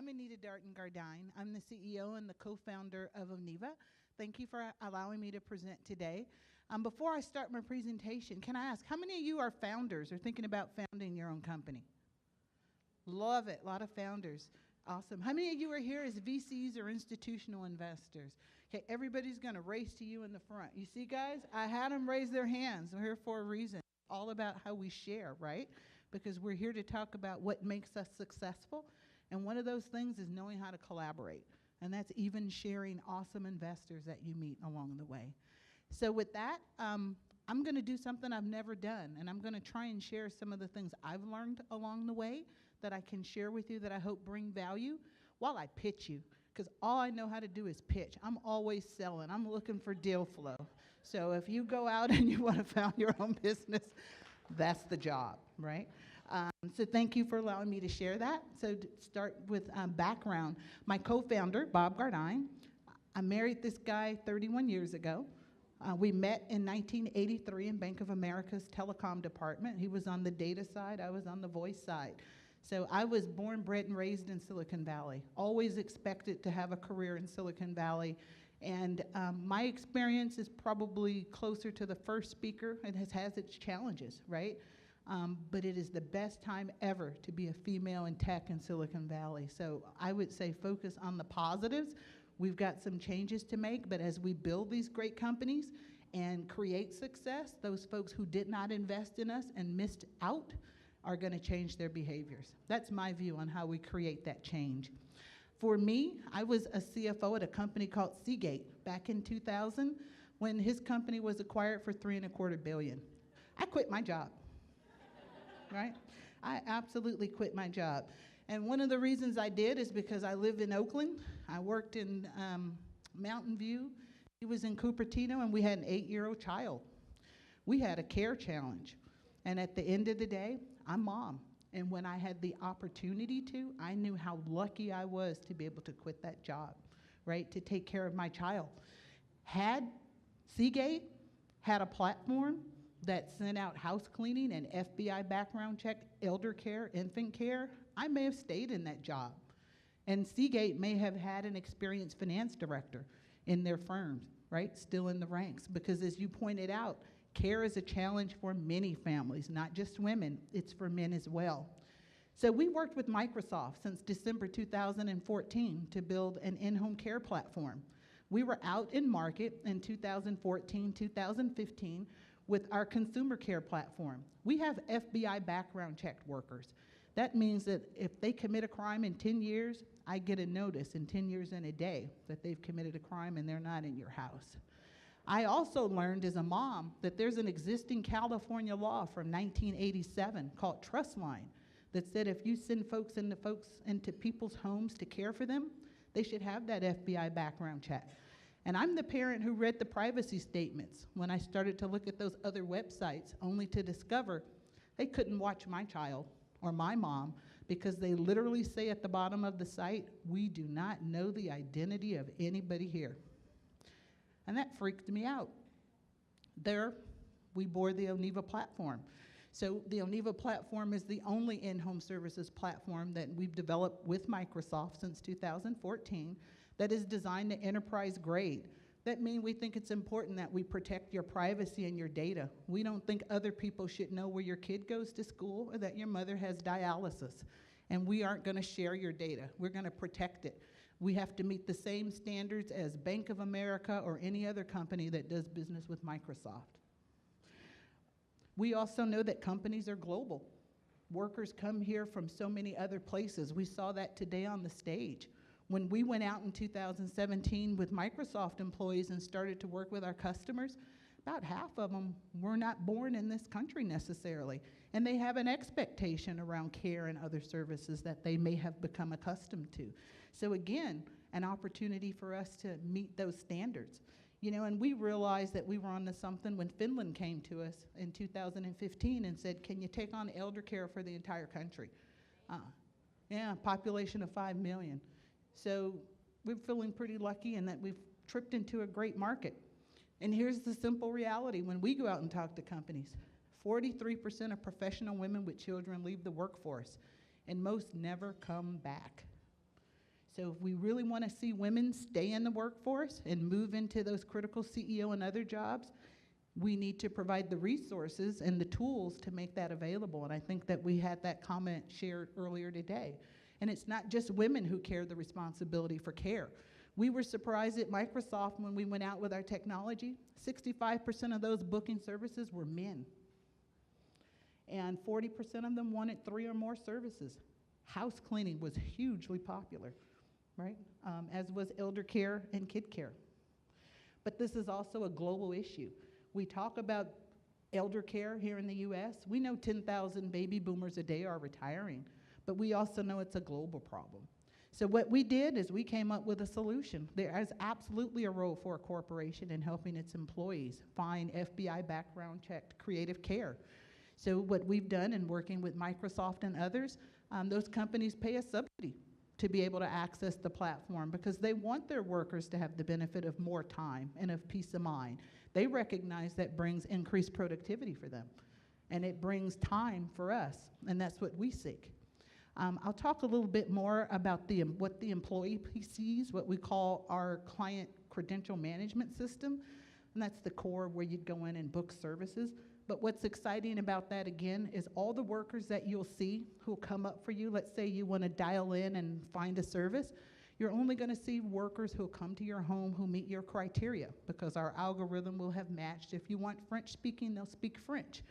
I'm Anita Darden-Gardine. I'm the CEO and the co-founder of Oniva. Thank you for allowing me to present today. Before I start my presentation, can I ask, how many of you are founders or thinking about founding your own company? Love it, a lot of founders. Awesome. How many of you are here as VCs or institutional investors? Okay, everybody's gonna race to you in the front. You see, guys, I had them raise their hands. We're here for a reason. All about how we share, right? Because we're here to talk about what makes us successful. And one of those things is knowing how to collaborate. And that's even sharing awesome investors that you meet along the way. So with that, I'm gonna do something I've never done. And I'm gonna try and share some of the things I've learned along the way that I can share with you that I hope bring value while I pitch you. Because all I know how to do is pitch. I'm always selling. I'm looking for deal flow. So if you go out and you want to found your own business, that's the job, right? So thank you for allowing me to share that. So to start with background, my co-founder, Bob Gardine, I married this guy 31 years ago. We met in 1983 in Bank of America's telecom department. He was on the data side, I was on the voice side. So I was born, bred, and raised in Silicon Valley. Always expected to have a career in Silicon Valley. And my experience is probably closer to the first speaker. It has its challenges, right? But it is the best time ever to be a female in tech in Silicon Valley. So I would say focus on the positives. We've got some changes to make, but as we build these great companies and create success, those folks who did not invest in us and missed out are gonna change their behaviors. That's my view on how we create that change. For me, I was a CFO at a company called Seagate back in 2000 when his company was acquired for $3.25 billion. I quit my job, right? I absolutely quit my job. And one of the reasons I did is because I lived in Oakland. I worked in Mountain View. He was in Cupertino, and we had an 8-year-old child. We had a care challenge. And at the end of the day, I'm mom. And when I had the opportunity to, I knew how lucky I was to be able to quit that job, right, to take care of my child. Had Seagate had a platform that sent out house cleaning and FBI background check, elder care, infant care, I may have stayed in that job. And Seagate may have had an experienced finance director in their firms, right, still in the ranks. Because as you pointed out, care is a challenge for many families, not just women, it's for men as well. So we worked with Microsoft since December 2014 to build an in-home care platform. We were out in market in 2014, 2015 with our consumer care platform. We have FBI background checked workers. That means that if they commit a crime in 10 years, I get a notice in 10 years and a day that they've committed a crime and they're not in your house. I also learned as a mom that there's an existing California law from 1987 called Trust Line that said if you send folks into people's homes to care for them, they should have that FBI background check. And I'm the parent who read the privacy statements when I started to look at those other websites, only to discover they couldn't watch my child or my mom because they literally say at the bottom of the site, we do not know the identity of anybody here. And that freaked me out. There, we bore the Oniva platform. So the Oniva platform is the only in-home services platform that we've developed with Microsoft since 2014 that is designed to enterprise grade. That means we think it's important that we protect your privacy and your data. We don't think other people should know where your kid goes to school or that your mother has dialysis. And we aren't gonna share your data. We're gonna protect it. We have to meet the same standards as Bank of America or any other company that does business with Microsoft. We also know that companies are global. Workers come here from so many other places. We saw that today on the stage. When we went out in 2017 with Microsoft employees and started to work with our customers, about half of them were not born in this country necessarily. And they have an expectation around care and other services that they may have become accustomed to. So again, an opportunity for us to meet those standards. You know, and we realized that we were onto something when Finland came to us in 2015 and said, can you take on elder care for the entire country? Yeah, population of 5 million. So we're feeling pretty lucky in that we've tripped into a great market. And here's the simple reality. When we go out and talk to companies, 43% of professional women with children leave the workforce, and most never come back. So if we really want to see women stay in the workforce and move into those critical CEO and other jobs, we need to provide the resources and the tools to make that available. And I think that we had that comment shared earlier today. And it's not just women who carry the responsibility for care. We were surprised at Microsoft when we went out with our technology. 65% of those booking services were men. And 40% of them wanted 3 or more services. House cleaning was hugely popular, right? As was elder care and kid care. But this is also a global issue. We talk about elder care here in the US. We know 10,000 baby boomers a day are retiring, but we also know it's a global problem. So what we did is we came up with a solution. There is absolutely a role for a corporation in helping its employees find FBI background checked creative care. So what we've done in working with Microsoft and others, those companies pay a subsidy to be able to access the platform because they want their workers to have the benefit of more time and of peace of mind. They recognize that brings increased productivity for them, and it brings time for us, and that's what we seek. I'll talk a little bit more about what the employee sees, what we call our client credential management system, and that's the core where you'd go in and book services. But what's exciting about that, again, is all the workers that you'll see who'll come up for you. Let's say you want to dial in and find a service. You're only going to see workers who'll come to your home who meet your criteria because our algorithm will have matched. If you want French speaking, they'll speak French.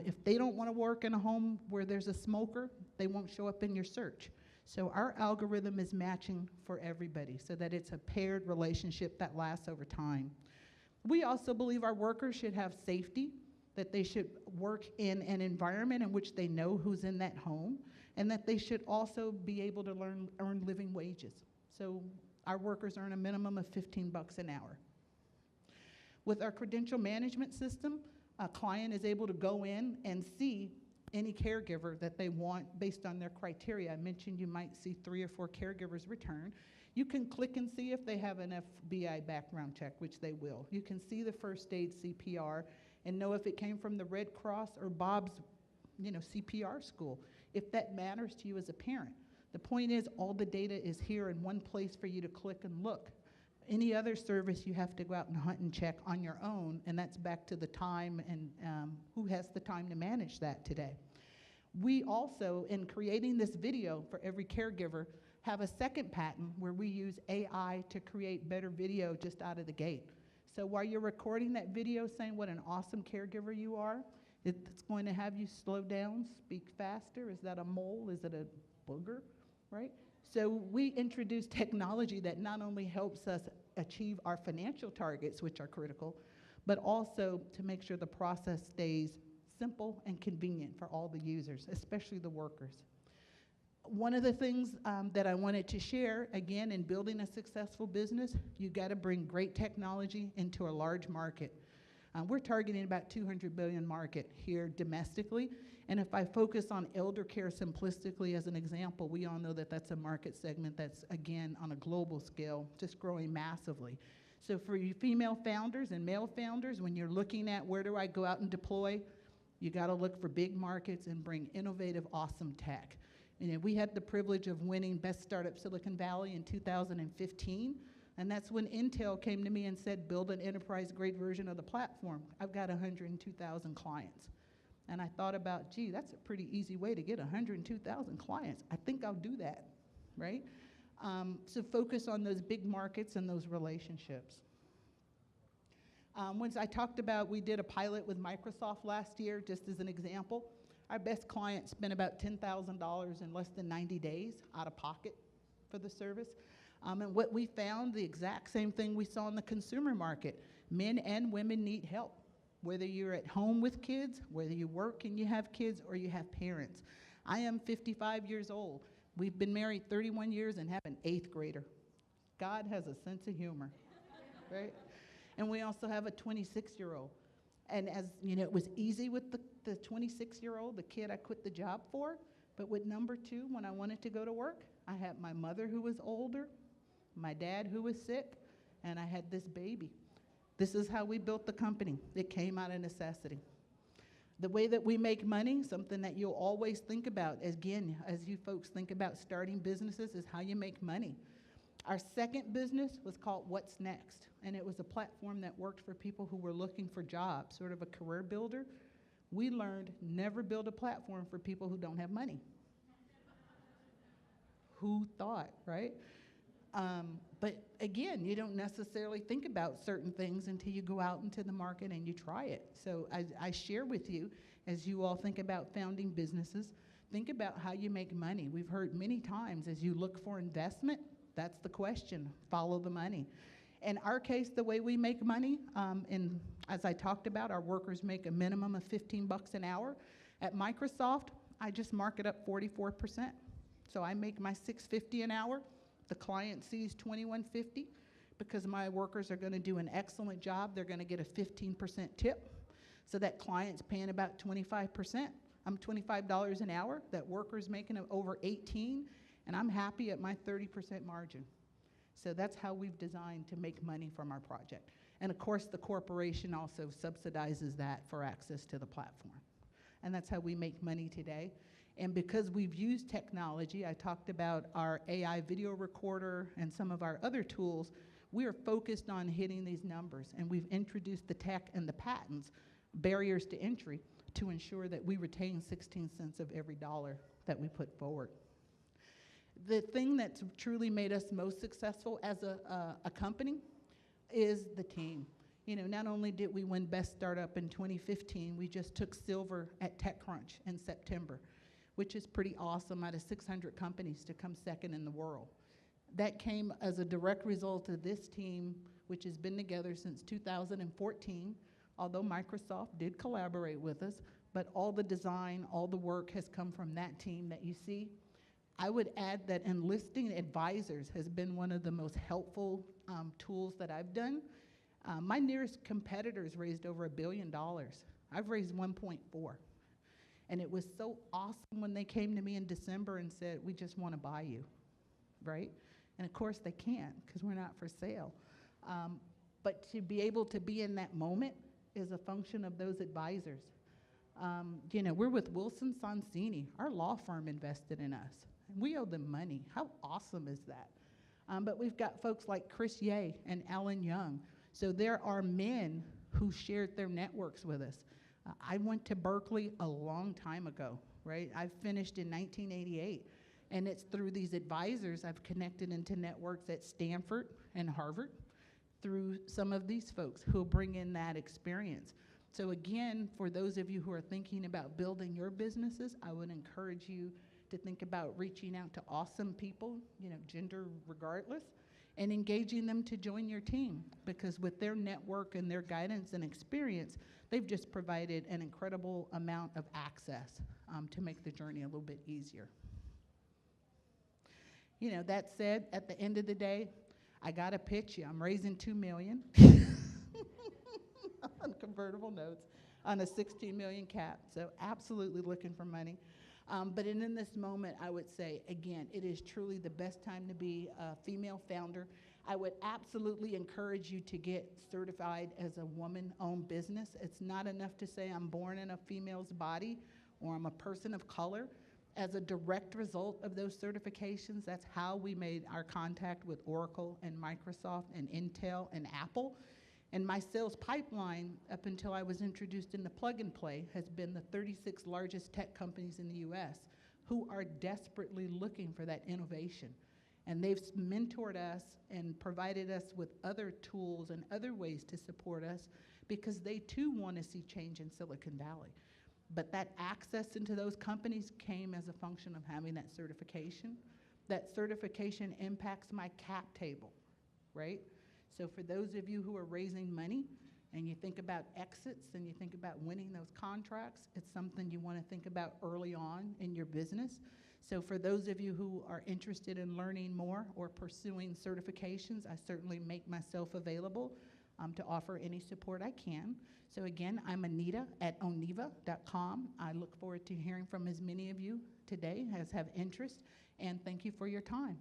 If they don't want to work in a home where there's a smoker, they won't show up in your search. So our algorithm is matching for everybody so that it's a paired relationship that lasts over time. We also believe our workers should have safety, that they should work in an environment in which they know who's in that home, and that they should also be able to earn living wages. So our workers earn a minimum of $15 an hour. With our credential management system, a client is able to go in and see any caregiver that they want based on their criteria. I mentioned you might see 3 or 4 caregivers return. You can click and see if they have an FBI background check, which they will. You can see the first aid CPR and know if it came from the Red Cross or Bob's, CPR school, if that matters to you as a parent. The point is all the data is here in one place for you to click and look. Any other service you have to go out and hunt and check on your own, and that's back to the time and who has the time to manage that today. We also, in creating this video for every caregiver, have a second patent where we use AI to create better video just out of the gate. So while you're recording that video saying what an awesome caregiver you are, it's going to have you slow down, speak faster. Is that a mole? Is it a booger, right? So we introduced technology that not only helps us achieve our financial targets, which are critical, but also to make sure the process stays simple and convenient for all the users, especially the workers. One of the things that I wanted to share, again, in building a successful business, you got to bring great technology into a large market. We're targeting about $200 billion market here domestically, and if I focus on elder care simplistically as an example, we all know that that's a market segment that's, again, on a global scale, just growing massively. So for you female founders and male founders, when you're looking at where do I go out and deploy, you got to look for big markets and bring innovative, awesome tech. We had the privilege of winning Best Startup Silicon Valley in 2015, and that's when Intel came to me and said, build an enterprise-grade version of the platform. I've got 102,000 clients. And I thought about, gee, that's a pretty easy way to get 102,000 clients. I think I'll do that, right? So focus on those big markets and those relationships. Once I talked about, we did a pilot with Microsoft last year, just as an example. Our best client spent about $10,000 in less than 90 days out of pocket for the service. And what we found, the exact same thing we saw in the consumer market. Men and women need help, whether you're at home with kids, whether you work and you have kids, or you have parents. I am 55 years old. We've been married 31 years and have an 8th grader. God has a sense of humor, right? And we also have a 26-year-old. And as you know, it was easy with the 26-year-old, the kid I quit the job for. But with number 2, when I wanted to go to work, I had my mother who was older, my dad who was sick, and I had this baby. This is how we built the company. It came out of necessity. The way that we make money, something that you'll always think about, again, as you folks think about starting businesses, is how you make money. Our second business was called What's Next, and it was a platform that worked for people who were looking for jobs, sort of a career builder. We learned never build a platform for people who don't have money. Who thought, right? But again, you don't necessarily think about certain things until you go out into the market and you try it. So I share with you, as you all think about founding businesses, think about how you make money. We've heard many times, as you look for investment, that's the question, follow the money. In our case, the way we make money, as I talked about, our workers make a minimum of $15 an hour. At Microsoft, I just mark it up 44%. So I make my $6.50 an hour. The client sees $21.50 because my workers are going to do an excellent job. They're going to get a 15% tip. So that client's paying about 25%. I'm $25 an hour. That worker's making over 18, and I'm happy at my 30% margin. So that's how we've designed to make money from our project. And of course, the corporation also subsidizes that for access to the platform. And that's how we make money today. And because we've used technology, I talked about our AI video recorder and some of our other tools, we are focused on hitting these numbers. And we've introduced the tech and the patents, barriers to entry, to ensure that we retain 16 cents of every dollar that we put forward. The thing that's truly made us most successful as a company is the team. You know, not only did we win Best Startup in 2015, we just took silver at TechCrunch in September, which is pretty awesome, out of 600 companies to come second in the world. That came as a direct result of this team, which has been together since 2014, although Microsoft did collaborate with us, but all the design, all the work has come from that team that you see. I would add that enlisting advisors has been one of the most helpful tools that I've done. My nearest competitors raised over $1 billion. I've raised 1.4. And it was so awesome when they came to me in December and said, we just want to buy you, right? And of course they can't because we're not for sale. But to be able to be in that moment is a function of those advisors. You know, we're with Wilson Sonsini. Our law firm invested in us. And we owe them money. How awesome is that? But we've got folks like Chris Ye and Alan Young. So there are men who shared their networks with us. I went to Berkeley a long time ago, right? I finished in 1988, and it's through these advisors I've connected into networks at Stanford and Harvard through some of these folks who bring in that experience. So again, for those of you who are thinking about building your businesses, I would encourage you to think about reaching out to awesome people, you know, gender regardless, and engaging them to join your team, because with their network and their guidance and experience, they've just provided an incredible amount of access to make the journey a little bit easier. You know, that said, at the end of the day, I got to pitch you. I'm raising $2 million on convertible notes on a $16 million cap, so absolutely looking for money. But in this moment, I would say, again, it is truly the best time to be a female founder. I would absolutely encourage you to get certified as a woman-owned business. It's not enough to say I'm born in a female's body or I'm a person of color. As a direct result of those certifications, that's how we made our contact with Oracle and Microsoft and Intel and Apple. And my sales pipeline, up until I was introduced in the Plug and Play, has been the 36 largest tech companies in the US who are desperately looking for that innovation. And they've mentored us and provided us with other tools and other ways to support us because they too want to see change in Silicon Valley. But that access into those companies came as a function of having that certification. That certification impacts my cap table, right? So for those of you who are raising money and you think about exits and you think about winning those contracts, it's something you want to think about early on in your business. So for those of you who are interested in learning more or pursuing certifications, I certainly make myself available to offer any support I can. So again, I'm Anita at oneva.com. I look forward to hearing from as many of you today as have interest, and thank you for your time.